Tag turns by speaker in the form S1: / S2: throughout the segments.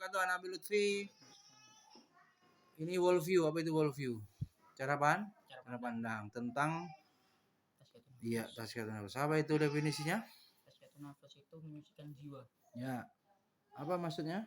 S1: wabarakatuh. Nabi Lutfi. Ini worldview. Apa itu worldview? Cara pandang tentang tazkiyatun nafas. Apa itu definisinya?
S2: Tazkiyatun nafas itu menyucikan jiwa.
S1: Ya. Apa maksudnya?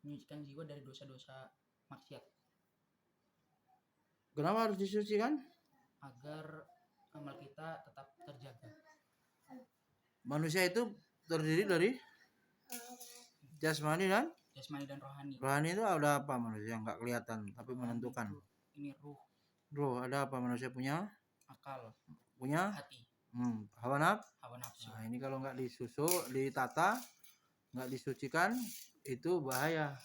S2: Menyucikan jiwa dari dosa-dosa maksiat.
S1: Kenapa harus disucikan?
S2: Agar amal kita tetap terjaga.
S1: Manusia itu terdiri dari jasmani dan
S2: rohani.
S1: Rohani itu ada apa manusia? Nggak kelihatan tapi rohani menentukan.
S2: Ini ruh.
S1: Ruh ada apa manusia punya?
S2: Akal.
S1: Punya?
S2: Hati.
S1: Hawa
S2: nafsu.
S1: Nah, ini kalau nggak ditata, nggak disucikan, itu bahaya.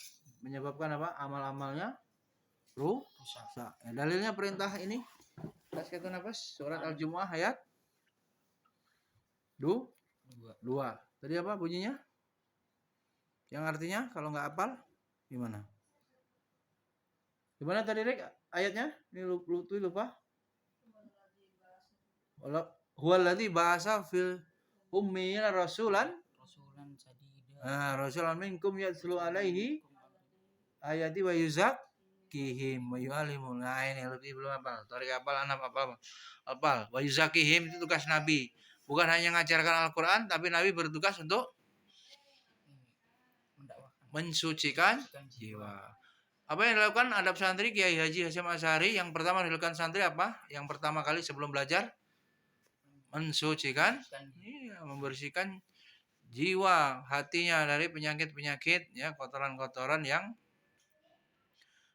S1: Menyebabkan apa? Amal-amalnya rusak. Ya, dalilnya perintah ini. Tazkiyatun nafas surat Al-Jumu'ah ayat 2. Tadi apa bunyinya? Yang artinya kalau nggak hafal gimana? Gimana tadi Rek ayatnya? Ini lupa. Huwallazi ba'asa fil ummiyina rasulan sadida. Rasulan minkum yatslu alaihi ayati wa yuzakkihim wa yu'allimul. Nah, ini lebih belum hafal. Tarik hafal anak apa? Hafal. Wa yuzakkihim itu tugas Nabi. Bukan hanya mengajarkan Al-Qur'an, tapi Nabi bertugas untuk mensucikan jiwa. Apa yang dilakukan adab santri Kiai Haji Hasyim Asy'ari? Yang pertama dilakukan santri apa? Yang pertama kali sebelum belajar mensucikan, membersihkan jiwa, hatinya dari penyakit-penyakit, ya, kotoran-kotoran yang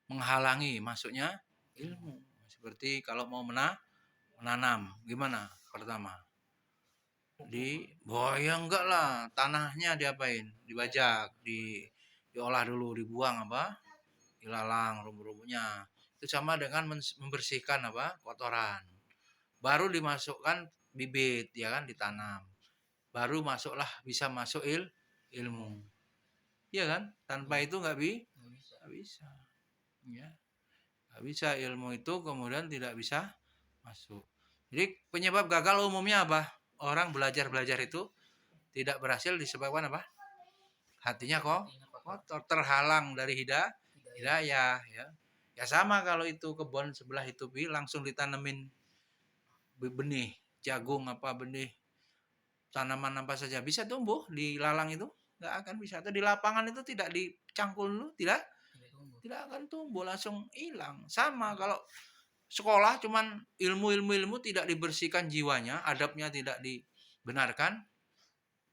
S1: menghalangi masuknya ilmu. Seperti kalau mau menanam, gimana? Pertama, enggak lah, tanahnya diapain? Dibajak, diolah dulu, dibuang apa? Dilalang rumput-rumputnya. Itu sama dengan membersihkan apa? Kotoran. Baru dimasukkan bibit, ya kan, ditanam. Baru bisa masuk ilmu. Iya kan? Tanpa itu nggak bisa. Ya. Nggak bisa ilmu itu kemudian tidak bisa masuk. Jadi penyebab gagal umumnya apa? Orang belajar itu tidak berhasil disebabkan apa? Hatinya kotor, terhalang dari hidayah, ya. Ya sama kalau itu kebun sebelah itu langsung ditanemin benih jagung benih tanaman apa saja bisa tumbuh di lalang itu, nggak akan bisa. Atau di lapangan itu tidak dicangkul dulu tidak akan tumbuh, langsung hilang. Sama kalau sekolah cuman ilmu tidak dibersihkan jiwanya, adabnya tidak dibenarkan,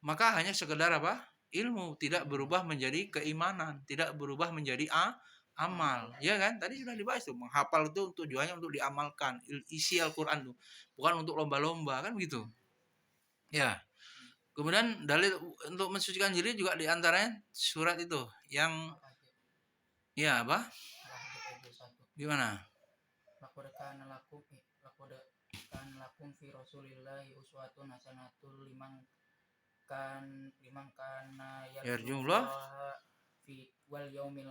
S1: maka hanya sekedar apa? Ilmu, tidak berubah menjadi keimanan, tidak berubah menjadi amal, ya kan? Tadi sudah dibahas tuh, menghafal itu tujuannya untuk diamalkan, isi Al-Qur'an tuh, bukan untuk lomba-lomba kan gitu. Ya. Kemudian dalil untuk mensucikan diri juga diantaranya surat itu yang apa? Gimana?
S2: Laqad kana lakum fi Rasulillahi uswatun hasanatul liman kana yarjullaha fi wal yaumil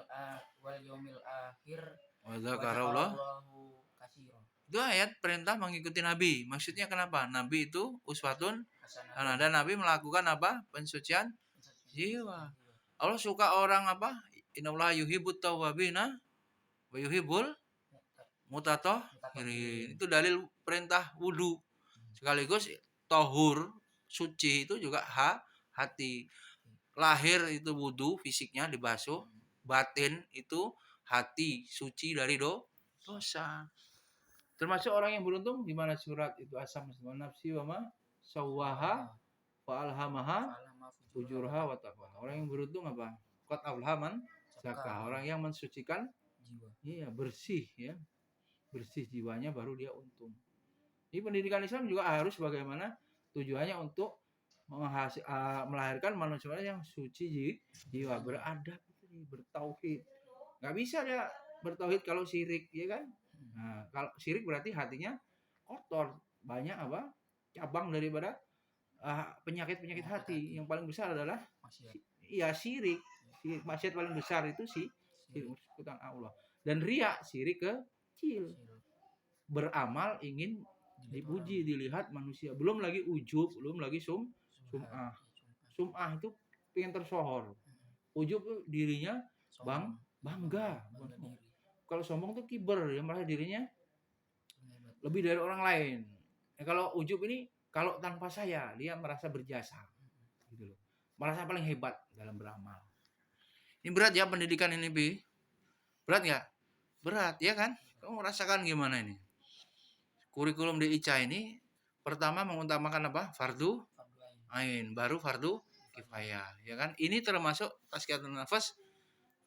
S2: akhir
S1: wa dzakarallahu katsiran. Itu ayat perintah mengikuti Nabi. Maksudnya kenapa? Nabi itu uswatun hasanah, dan Nabi melakukan apa? Pensucian jiwa. Allah suka orang apa? Innallaha yuhibbut tawwabina wa yuhibbul mutatahhirin. Itu dalil perintah wudu. Sekaligus tohur, suci itu juga hati. Lahir itu wudu, fisiknya dibasuh. Batin itu hati, suci dari dosa. Termasuk orang yang beruntung di mana surat itu asam nafsi wa ma sawwaha fa alhamaha fujurha wa taqwa. Orang yang beruntung apa? Qad aflaha zakah. Orang yang mensucikan jiwa. Iya, bersih ya. Bersih jiwanya baru dia untung. Ini pendidikan Islam juga harus bagaimana tujuannya untuk melahirkan manusia yang suci jiwa, beradab, bertauhid. Nggak bisa dia bertauhid kalau syirik, ya kan? Nah, kalau syirik berarti hatinya kotor, banyak apa? Cabang daripada penyakit hati. Yang paling besar adalah syirik. Maksiat paling besar itu syirik utang Allah. Dan riya, syirik kecil. Beramal ingin dipuji, dilihat manusia. Belum lagi ujub, belum lagi sum'ah. Sum'ah itu pengen tersohor. Ujub tuh dirinya
S2: Sombong.
S1: bangga.
S2: Bangga diri.
S1: Kalau sombong tuh kiber, ya merasa dirinya
S2: Hebat.
S1: lebih dari orang lain. Kalau ujub ini kalau tanpa saya dia merasa berjasa, gitu loh. Merasa paling hebat dalam beramal. Ini berat ya pendidikan ini, Bi. Berat nggak? Berat, ya kan? Kamu merasakan gimana ini? Kurikulum di ICA ini pertama mengutamakan apa? Fardu
S2: Fardu ain.
S1: ain, baru fardu kifayah, ya kan? Ini termasuk tazkiyatun nafas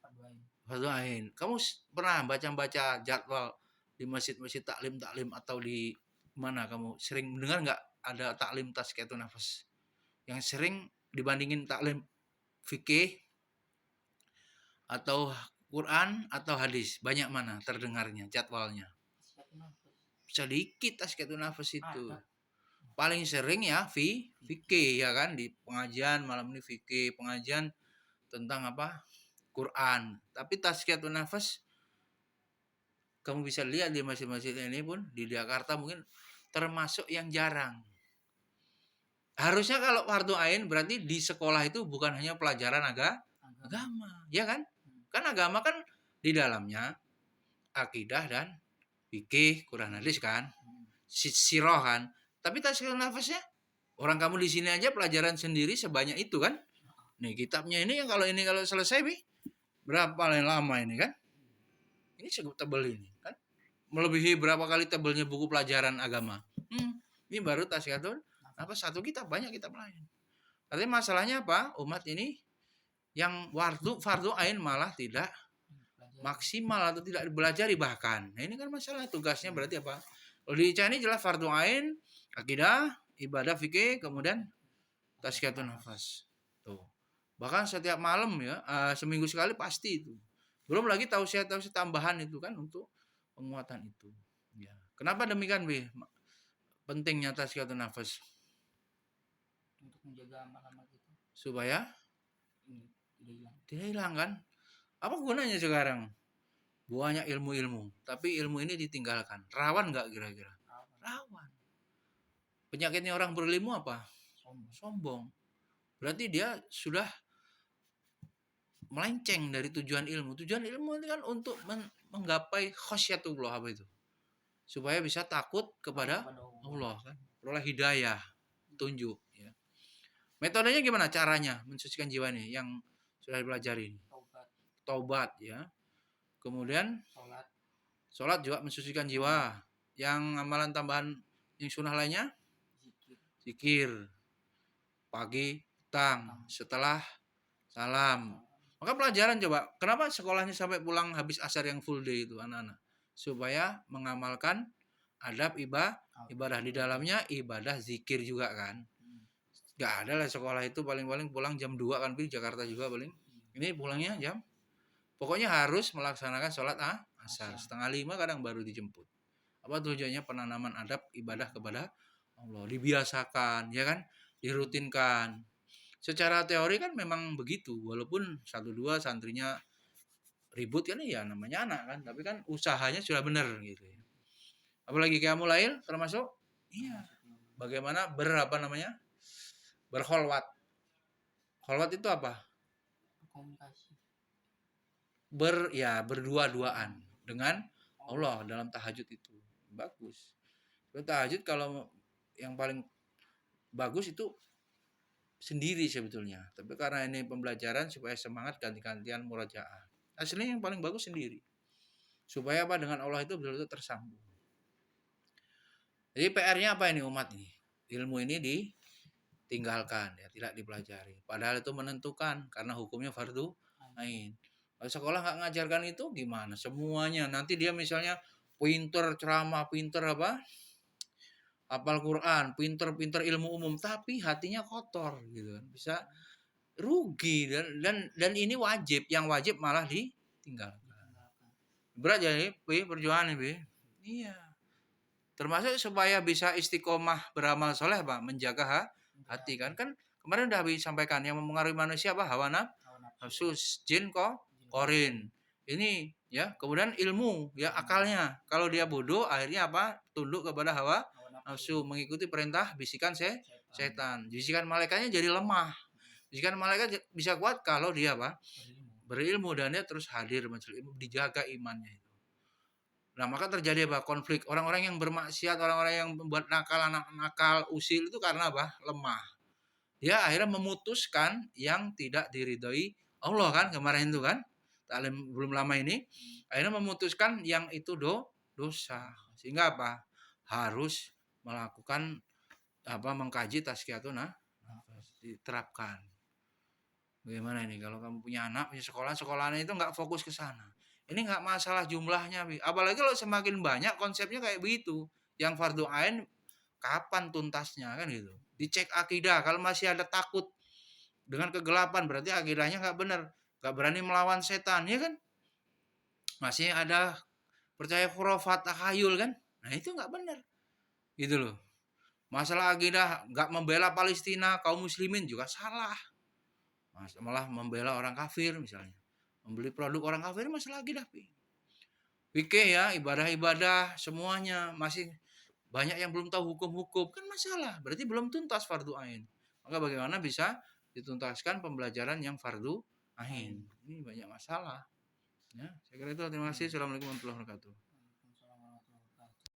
S2: Fardu ain.
S1: fardu ain. Kamu pernah baca-baca jadwal di masjid-masjid taklim atau di mana kamu sering mendengar nggak ada taklim tazkiyatun nafas? Yang sering dibandingin taklim fikih atau Quran atau hadis, banyak mana terdengarnya jadwalnya?
S2: Tazkiyatun nafas.
S1: Sedikit tazkiyatun nafas itu.
S2: Ada.
S1: Paling sering ya fikih, ya kan, di pengajian malam ini fikih, pengajian tentang apa? Quran. Tapi tazkiyatun nafas kamu bisa lihat di masjid-masjid ini pun di Jakarta mungkin termasuk yang jarang. Harusnya kalau fardu ain berarti di sekolah itu bukan hanya pelajaran agama, ya kan? Kan agama kan di dalamnya akidah dan fikih, Quran hadis kan, sirah kan. Tapi tazkiyatun nafasnya orang kamu di sini aja pelajaran sendiri sebanyak itu kan? Nih kitabnya ini yang kalau selesai Bi, berapa lama ini kan? Ini cukup tebel ini kan? Melebihi berapa kali tebelnya buku pelajaran agama. Ini baru tazkiyatun nafas satu kitab, banyak kitab lain. Artinya masalahnya apa? Umat ini yang fardu ain malah tidak maksimal atau tidak dipelajari bahkan. Nah, ini kan masalah tugasnya berarti apa? Kalau di ICA ini jelas fardu ain, akidah, ibadah fikih, kemudian tazkiyatun nafas. Tuh. Bahkan setiap malam ya, seminggu sekali pasti itu. Belum lagi tausiah tambahan itu kan untuk penguatan itu. Ya. Kenapa demikian, Bi? Pentingnya tazkiyatun nafas.
S2: Untuk menjaga amal-amal itu
S1: Supaya
S2: tidak
S1: hilang kan? Apa gunanya sekarang? Banyak ilmu-ilmu, tapi ilmu ini ditinggalkan. Rawan nggak kira-kira? Rawan. Penyakitnya orang berilmu apa? Sombong. Berarti dia sudah melenceng dari tujuan ilmu. Tujuan ilmu itu kan untuk menggapai khasyatullah, apa itu? Supaya bisa takut kepada Allah kan. Peroleh hidayah, tunjuk ya. Metodenya gimana caranya mensucikan jiwa ini yang sudah dipelajari ini? Taubat ya. Kemudian sholat juga mensucikan jiwa. Yang amalan tambahan yang sunnah lainnya? Zikir. Pagi, petang, setelah salam. Maka pelajaran coba, kenapa sekolahnya sampai pulang habis asar yang full day itu anak-anak? Supaya mengamalkan adab ibadah di dalamnya, ibadah zikir juga kan. Gak ada lah sekolah itu paling-paling pulang jam 2 kan, di Jakarta juga paling. Ini pulangnya jam, pokoknya harus melaksanakan sholat asar. 4:30 kadang baru dijemput. Apa tujuannya? Penanaman adab ibadah kepada Allah. Dibiasakan, ya kan? Dirutinkan. Secara teori kan memang begitu, walaupun 1-2 santrinya ribut kan ya namanya anak kan, tapi kan usahanya sudah benar gitu ya. Apalagi kamu lahir termasuk iya. Bagaimana berkholwat. Kholwat itu apa?
S2: komunikasi.
S1: Berdua-duaan dengan Allah dalam tahajud itu. Bagus. Tahajud kalau yang paling bagus itu sendiri sebetulnya, tapi karena ini pembelajaran supaya semangat ganti-gantian murajaah. Aslinya yang paling bagus sendiri, supaya apa? Dengan Allah itu betul-betul tersambung. Jadi PR-nya apa ini umat ini? Ilmu ini ditinggalkan, ya, tidak dipelajari. Padahal itu menentukan karena hukumnya fardu ain. Kalau sekolah nggak ngajarkan itu gimana? Semuanya nanti dia misalnya pinter ceramah, pinter apa? Hafal Quran, pinter ilmu umum, tapi hatinya kotor gitu kan, bisa rugi dan ini wajib, yang wajib malah ditinggalkan. Berat ya nih, perjuangan nih, iya. Termasuk supaya bisa istiqomah beramal soleh, Pak, menjaga hati kan kemarin udah disampaikan yang mempengaruhi manusia apa? Hawa nafsu, jin korin. Ini ya, kemudian ilmu ya, akalnya. Kalau dia bodoh akhirnya apa? Tunduk kepada hawa nafsu, mengikuti perintah bisikan setan. Bisikan malaikatnya jadi lemah. Bisikan malaikat bisa kuat kalau dia apa?
S2: berilmu.
S1: Berilmu dan dia terus hadir majelis ilmu, dijaga imannya itu. Nah, maka terjadi apa? Konflik. Orang-orang yang bermaksiat, orang-orang yang membuat nakal, anak nakal, usil itu karena apa? Lemah. Dia akhirnya memutuskan yang tidak diridhoi Allah kan kemarin itu kan. Taklim belum lama ini akhirnya memutuskan yang itu dosa. Sehingga apa? Harus melakukan apa? Mengkaji tazkiyatun nafas, diterapkan. Bagaimana ini kalau kamu punya anak, punya sekolah, sekolahnya itu nggak fokus ke sana. Ini nggak masalah jumlahnya, apalagi kalau semakin banyak konsepnya kayak begitu. Yang fardu ain kapan tuntasnya kan gitu. Dicek akidah, kalau masih ada takut dengan kegelapan berarti akidahnya nggak benar, nggak berani melawan setan, ya kan? Masih ada percaya khurafat, takhayul kan? Nah itu nggak benar, gitu loh. Masalah akidah nggak membela Palestina, kaum muslimin juga salah. Malah membela orang kafir misalnya. Membeli produk orang kafir masalah akidah. Fikih ya, ibadah-ibadah semuanya masih banyak yang belum tahu hukum-hukum kan masalah. Berarti belum tuntas fardu ain. Maka bagaimana bisa dituntaskan pembelajaran yang fardu ain? Ini banyak masalah. Ya, saya kira itu. Terima kasih. Assalamualaikum warahmatullahi wabarakatuh.